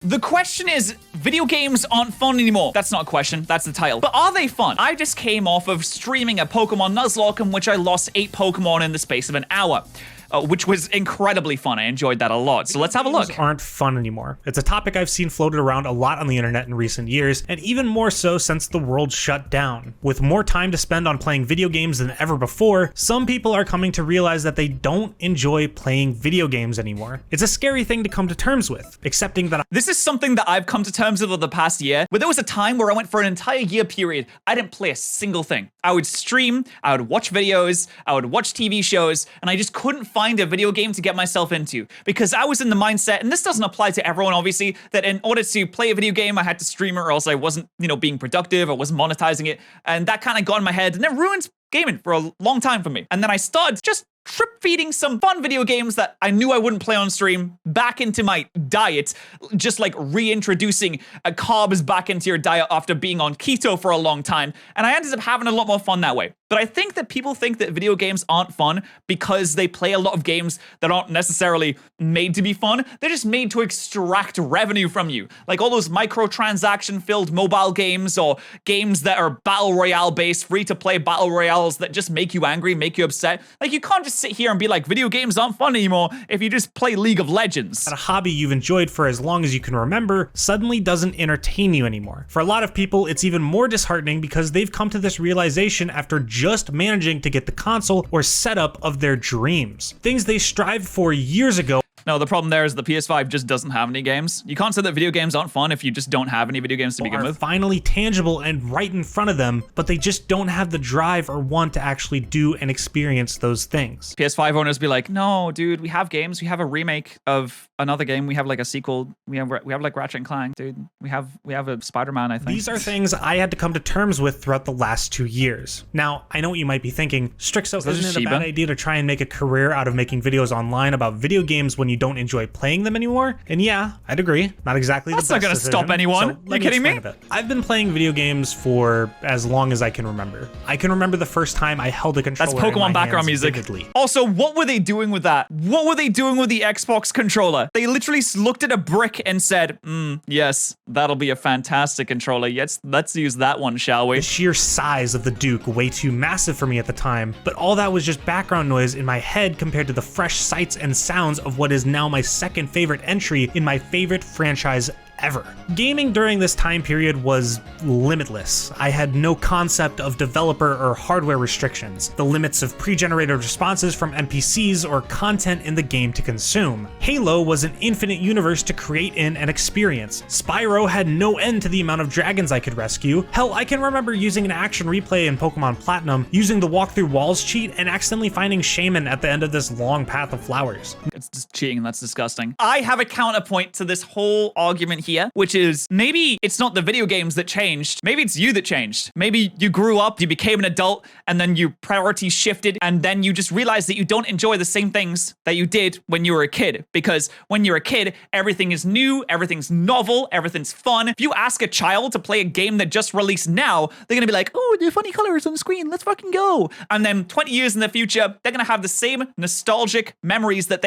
The question is, video games aren't fun anymore. That's not a question, that's the title. But are they fun? I just came off of streaming a Pokemon Nuzlocke in which I lost 8 Pokemon in the space of an hour. Which was incredibly fun. I enjoyed that a lot. So let's have a look. Aren't fun anymore. It's a topic I've seen floated around a lot on the internet in recent years, and even more so since the world shut down. With more time to spend on playing video games than ever before, some people are coming to realize that they don't enjoy playing video games anymore. It's a scary thing to come to terms with, accepting that this is something that I've come to terms with over the past year, where there was a time where I went for an entire year period, I didn't play a single thing. I would stream, I would watch videos, I would watch TV shows, and I just couldn't find a video game to get myself into because I was in the mindset, and this doesn't apply to everyone obviously, that in order to play a video game I had to stream it or else I wasn't, being productive, I wasn't monetizing it, and that kind of got in my head and it ruined gaming for a long time for me. And then I started just trip feeding some fun video games that I knew I wouldn't play on stream back into my diet, just like reintroducing carbs back into your diet after being on keto for a long time, and I ended up having a lot more fun that way. But I think that people think that video games aren't fun because they play a lot of games that aren't necessarily made to be fun. They're just made to extract revenue from you. Like all those microtransaction-filled mobile games or games that are battle royale based, free-to-play battle royales that just make you angry, make you upset. Like you can't just sit here and be like, video games aren't fun anymore if you just play League of Legends. A hobby you've enjoyed for as long as you can remember suddenly doesn't entertain you anymore. For a lot of people, it's even more disheartening because they've come to this realization after just managing to get the console or setup of their dreams. Things they strived for years ago. No, the problem there is the PS5 just doesn't have any games. You can't say that video games aren't fun if you just don't have any video games to begin with. Finally tangible and right in front of them, but they just don't have the drive or want to actually do and experience those things. PS5 owners be like, no, dude, we have games. We have a remake of another game. We have like a sequel. We have like Ratchet and Clank, dude. We have a Spider-Man, I think. These are things I had to come to terms with throughout the last 2 years. Now, I know what you might be thinking. Strixo, isn't it a bad idea to try and make a career out of making videos online about video games when you don't enjoy playing them anymore? And yeah, I'd agree. Not exactly the best decision. That's not gonna stop anyone. So you kidding me? I've been playing video games for as long as I can remember. I can remember the first time I held a controller. That's Pokemon background music. Vividly. Also, what were they doing with that? What were they doing with the Xbox controller? They literally looked at a brick and said, yes, that'll be a fantastic controller. Yes, let's use that one, shall we? The sheer size of the Duke, way too massive for me at the time, but all that was just background noise in my head compared to the fresh sights and sounds of what is now my second favorite entry in my favorite franchise ever. Gaming during this time period was limitless. I had no concept of developer or hardware restrictions, the limits of pre-generated responses from NPCs or content in the game to consume. Halo was an infinite universe to create in and experience. Spyro had no end to the amount of dragons I could rescue. Hell, I can remember using an action replay in Pokemon Platinum, using the walk through walls cheat, and accidentally finding Shaman at the end of this long path of flowers. It's just cheating, that's disgusting. I have a counterpoint to this whole argument here, which is maybe it's not the video games that changed. Maybe it's you that changed. Maybe you grew up, you became an adult, and then your priorities shifted, and then you just realized that you don't enjoy the same things that you did when you were a kid. Because when you're a kid, everything is new, everything's novel, everything's fun. If you ask a child to play a game that just released now, they're gonna be like, oh, the funny colors on the screen, let's fucking go. And then 20 years in the future, they're gonna have the same nostalgic memories that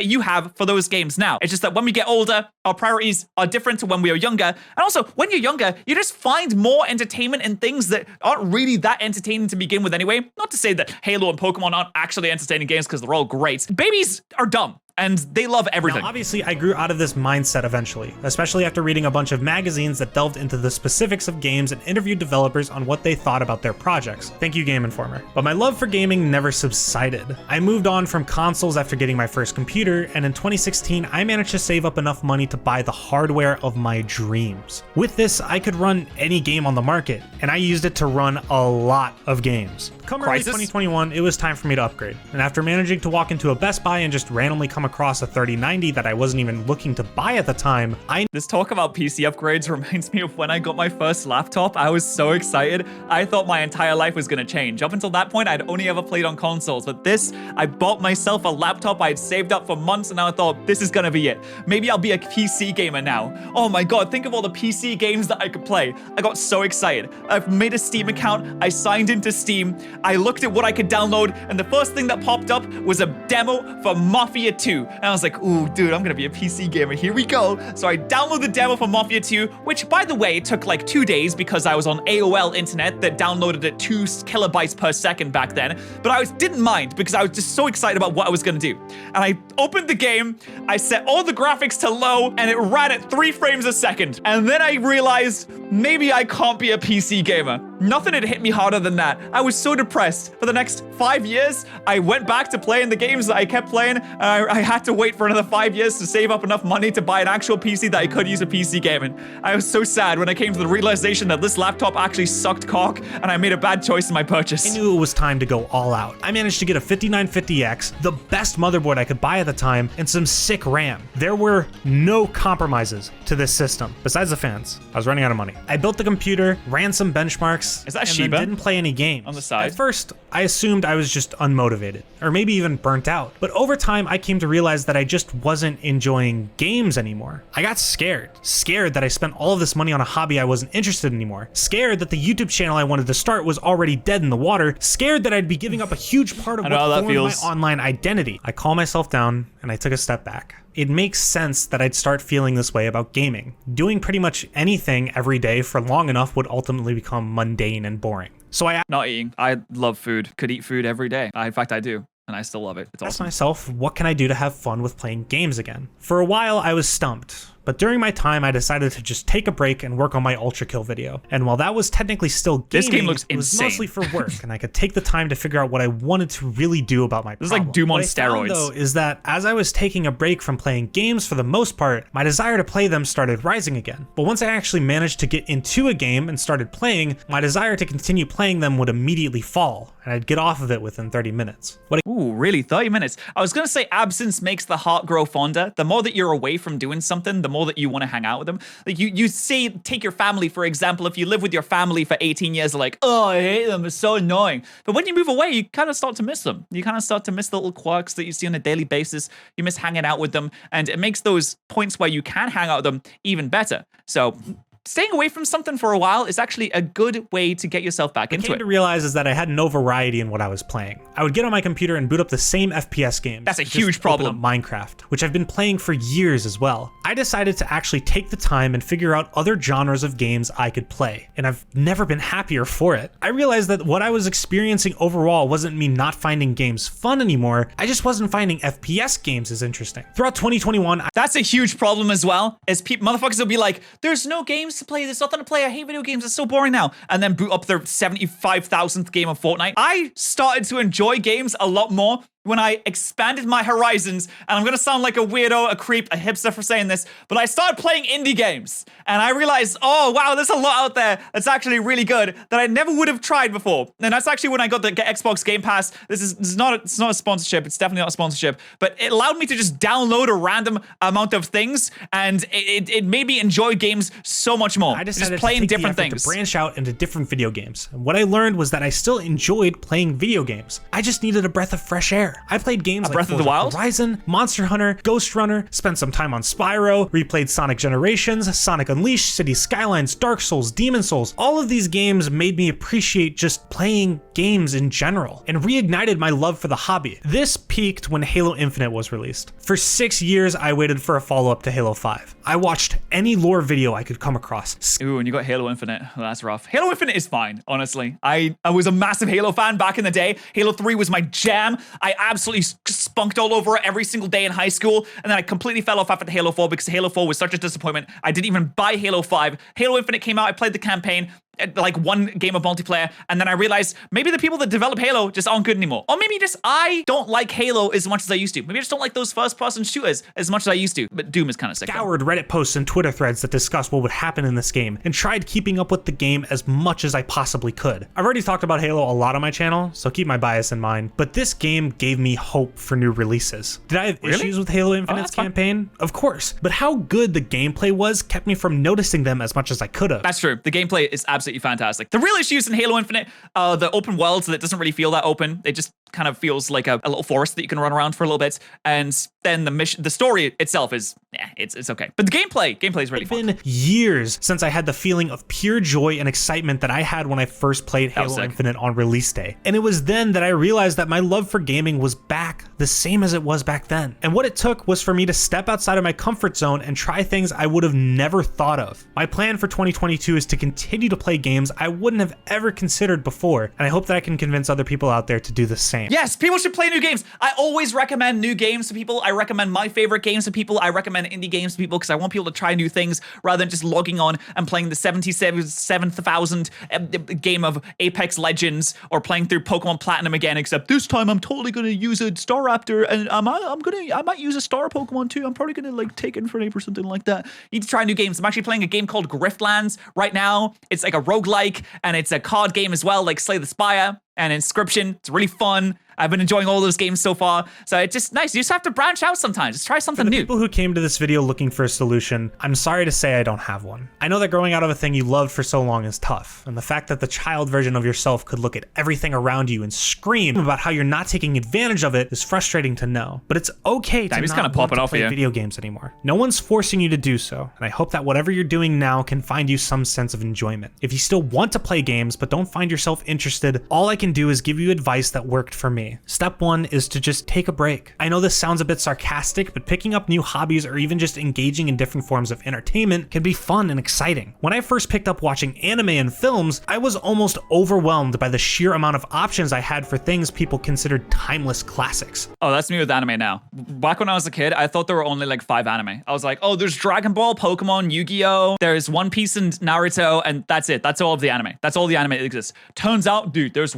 you have for those games now. It's just that when we get older, our priorities are different to when we were younger. And also, when you're younger, you just find more entertainment in things that aren't really that entertaining to begin with anyway. Not to say that Halo and Pokemon aren't actually entertaining games because they're all great. Babies are dumb. And they love everything. Now, obviously, I grew out of this mindset eventually, especially after reading a bunch of magazines that delved into the specifics of games and interviewed developers on what they thought about their projects. Thank you, Game Informer. But my love for gaming never subsided. I moved on from consoles after getting my first computer, and in 2016, I managed to save up enough money to buy the hardware of my dreams. With this, I could run any game on the market, and I used it to run a lot of games. Come early 2021, it was time for me to upgrade. And after managing to walk into a Best Buy and just randomly come across a 3090 that I wasn't even looking to buy at the time, This talk about PC upgrades reminds me of when I got my first laptop. I was so excited. I thought my entire life was gonna change. Up until that point, I'd only ever played on consoles. But this, I bought myself a laptop I'd saved up for months, and I thought, this is gonna be it. Maybe I'll be a PC gamer now. Oh my god, think of all the PC games that I could play. I got so excited. I've made a Steam account, I signed into Steam, I looked at what I could download, and the first thing that popped up was a demo for Mafia 2. 2. And I was like, ooh, dude, I'm gonna be a PC gamer. Here we go. So I downloaded the demo for Mafia 2, which, by the way, took like 2 days because I was on AOL internet that downloaded at 2 kilobytes per second back then. But I didn't mind because I was just so excited about what I was gonna do. And I opened the game, I set all the graphics to low, and it ran at 3 frames a second. And then I realized maybe I can't be a PC gamer. Nothing had hit me harder than that. I was so depressed. For the next 5 years, I went back to playing the games that I kept playing. I had to wait for another 5 years to save up enough money to buy an actual PC that I could use a PC gaming. I was so sad when I came to the realization that this laptop actually sucked cock and I made a bad choice in my purchase. I knew it was time to go all out. I managed to get a 5950X, the best motherboard I could buy at the time, and some sick RAM. There were no compromises to this system. Besides the fans, I was running out of money. I built the computer, ran some benchmarks, Is that and Shiba? then didn't play any games. On the side? At first, I assumed I was just unmotivated, or maybe even burnt out. But over time, I came to realize that I just wasn't enjoying games anymore. I got scared. Scared that I spent all of this money on a hobby I wasn't interested in anymore. Scared that the YouTube channel I wanted to start was already dead in the water. Scared that I'd be giving up a huge part of what formed my online identity. I calmed myself down and I took a step back. It makes sense that I'd start feeling this way about gaming. Doing pretty much anything every day for long enough would ultimately become mundane and boring. So I Not eating. I love food. Could eat food every day. In fact, I do. And I still love it. It's asked awesome. myself, what can I do to have fun with playing games again? For a while, I was stumped. But during my time, I decided to just take a break and work on my Ultra Kill video. And while that was technically still gaming, This game looks it was insane. mostly for work, and I could take the time to figure out what I wanted to really do about my This is problem. like Doom on What I found, steroids. though, is that as I was taking a break from playing games for the most part, my desire to play them started rising again. But once I actually managed to get into a game and started playing, my desire to continue playing them would immediately fall, and I'd get off of it within 30 minutes. What Ooh, really? 30 minutes? I was gonna say absence makes the heart grow fonder. The more that you're away from doing something, the more that you want to hang out with them. Like you say, take your family, for example. If you live with your family for 18 years, they're like, oh, I hate them, it's so annoying. But when you move away, you kind of start to miss them. You kind of start to miss the little quirks that you see on a daily basis. You miss hanging out with them, and it makes those points where you can hang out with them even better. So staying away from something for a while is actually a good way to get yourself back into I came to realize is that I had no variety in what I was playing. I would get on my computer and boot up the same FPS games. That's a just huge open problem. up Minecraft, which I've been playing for years as well. I decided to actually take the time and figure out other genres of games I could play, and I've never been happier for it. I realized that what I was experiencing overall wasn't me not finding games fun anymore, I just wasn't finding FPS games as interesting. Throughout 2021, That's a huge problem as well, is motherfuckers will be like, there's no games to play, there's nothing to play, I hate video games, it's so boring now. And then boot up their 75,000th game of Fortnite. I started to enjoy games a lot more when I expanded my horizons, and I'm gonna sound like a weirdo, a creep, a hipster for saying this, but I started playing indie games, and I realized, oh wow, there's a lot out there that's actually really good that I never would have tried before. And that's actually when I got the Xbox Game Pass. It's not a sponsorship, it's definitely not a sponsorship, but it allowed me to just download a random amount of things, and it made me enjoy games so much more. I decided just playing to take different the effort things. to branch out into different video games. And what I learned was that I still enjoyed playing video games. I just needed a breath of fresh air. I played games like Breath of the Forza Wild? Horizon, Monster Hunter, Ghost Runner, spent some time on Spyro, replayed Sonic Generations, Sonic Unleashed, Cities Skylines, Dark Souls, Demon Souls. All of these games made me appreciate just playing games in general and reignited my love for the hobby. This peaked when Halo Infinite was released. For 6 years, I waited for a follow-up to Halo 5. I watched any lore video I could come across. Ooh, and you got Halo Infinite. Well, that's rough. Halo Infinite is fine, honestly. I was a massive Halo fan back in the day. Halo 3 was my jam. I absolutely spunked all over it every single day in high school, and then I completely fell off after Halo 4 because Halo 4 was such a disappointment. I didn't even buy Halo 5. Halo Infinite came out, I played the campaign, like one game of multiplayer, and then I realized maybe the people that develop Halo just aren't good anymore. Or maybe just I don't like Halo as much as I used to. Maybe I just don't like those first-person shooters as much as I used to. But Doom is kind of sick. Scoured Reddit posts and Twitter threads that discuss what would happen in this game, and tried keeping up with the game as much as I possibly could. I've already talked about Halo a lot on my channel, so keep my bias in mind, but this game gave me hope for new releases. Did I have issues with Halo Infinite's campaign? Of course, but how good the gameplay was kept me from noticing them as much as I could have. That's true. The gameplay is absolutely fantastic. The real issues in Halo Infinite are the open world that doesn't really feel that open. It just kind of feels like a little forest that you can run around for a little bit. And then the story itself is, it's okay. But the gameplay is really fun. It's been years since I had the feeling of pure joy and excitement that I had when I first played Halo Infinite on release day. And it was then that I realized that my love for gaming was back the same as it was back then. And what it took was for me to step outside of my comfort zone and try things I would have never thought of. My plan for 2022 is to continue to play games I wouldn't have ever considered before, and I hope that I can convince other people out there to do the same. Yes, people should play new games. I always recommend new games to people. I recommend my favorite games to people. I recommend indie games to people because I want people to try new things rather than just logging on and playing the 77,000th game of Apex Legends or playing through Pokemon Platinum again, except this time I'm totally going to use a Staraptor and I might use a Star Pokemon too. I'm probably going to like take Infernape or something like that. You need to try new games. I'm actually playing a game called Griftlands right now. It's like a roguelike and it's a card game as well, like Slay the Spire and Inscription. It's really fun. I've been enjoying all those games so far. So it's just nice. You just have to branch out sometimes. Just try something new. People who came to this video looking for a solution, I'm sorry to say I don't have one. I know that growing out of a thing you loved for so long is tough. And the fact that the child version of yourself could look at everything around you and scream about how you're not taking advantage of it is frustrating to know. But it's okay to not want to play video games anymore. No one's forcing you to do so. And I hope that whatever you're doing now can find you some sense of enjoyment. If you still want to play games but don't find yourself interested, all I can do is give you advice that worked for me. Step 1 is to just take a break. I know this sounds a bit sarcastic, but picking up new hobbies or even just engaging in different forms of entertainment can be fun and exciting. When I first picked up watching anime and films, I was almost overwhelmed by the sheer amount of options I had for things people considered timeless classics. Oh, that's me with anime now. Back when I was a kid, I thought there were only like 5 anime. I was like, oh, there's Dragon Ball, Pokemon, Yu-Gi-Oh, there's One Piece and Naruto, and that's it. That's all of the anime. That's all the anime that exists. Turns out, dude, there's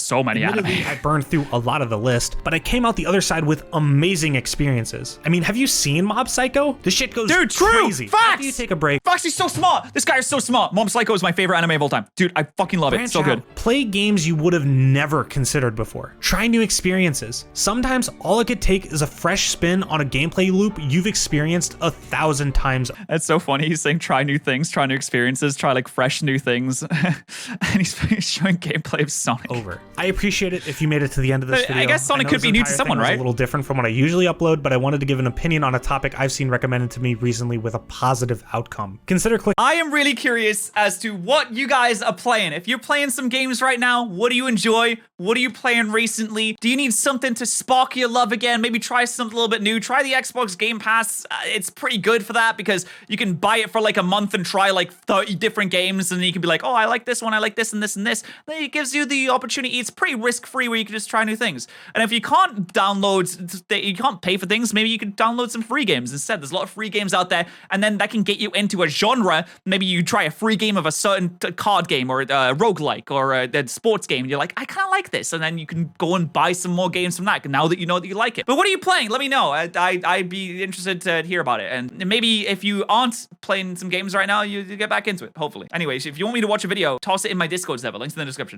so many anime. I burned through a lot of the list, but I came out the other side with amazing experiences. I mean, have you seen Mob Psycho? This shit goes crazy. Facts! After you take a break. Facts, he's so smart. This guy is so smart. Mob Psycho is my favorite anime of all time. Dude, I fucking love it. So good. Play games you would have never considered before. Try new experiences. Sometimes all it could take is a fresh spin on a gameplay loop you've experienced 1,000 times. That's so funny. He's saying try new things, try new experiences, try like fresh new things. And he's showing gameplay of Sonic. Over. I appreciate it if you made it to the end of this video. I guess Sonic could be new to someone, right? A little different from what I usually upload, but I wanted to give an opinion on a topic I've seen recommended to me recently with a positive outcome. Consider clicking. I am really curious as to what you guys are playing. If you're playing some games right now, what do you enjoy? What are you playing recently? Do you need something to spark your love again? Maybe try something a little bit new. Try the Xbox Game Pass. It's pretty good for that because you can buy it for like a month and try like 30 different games, and then you can be like, oh, I like this one, I like this and this and this. Then it gives you the opportunity. It's pretty risk-free where you can just try new things. And if you can't you can't pay for things, maybe you could download some free games instead. There's a lot of free games out there, and then that can get you into a genre. Maybe you try a free game of a certain card game or a roguelike or a sports game, and you're like, I kind of like this, and then you can go and buy some more games from that now that you know that you like it. But what are you playing? Let me know. I'd be interested to hear about it, and maybe if you aren't playing some games right now, you get back into it, hopefully. Anyways, if you want me to watch a video, toss it in my Discord server. Links in the description.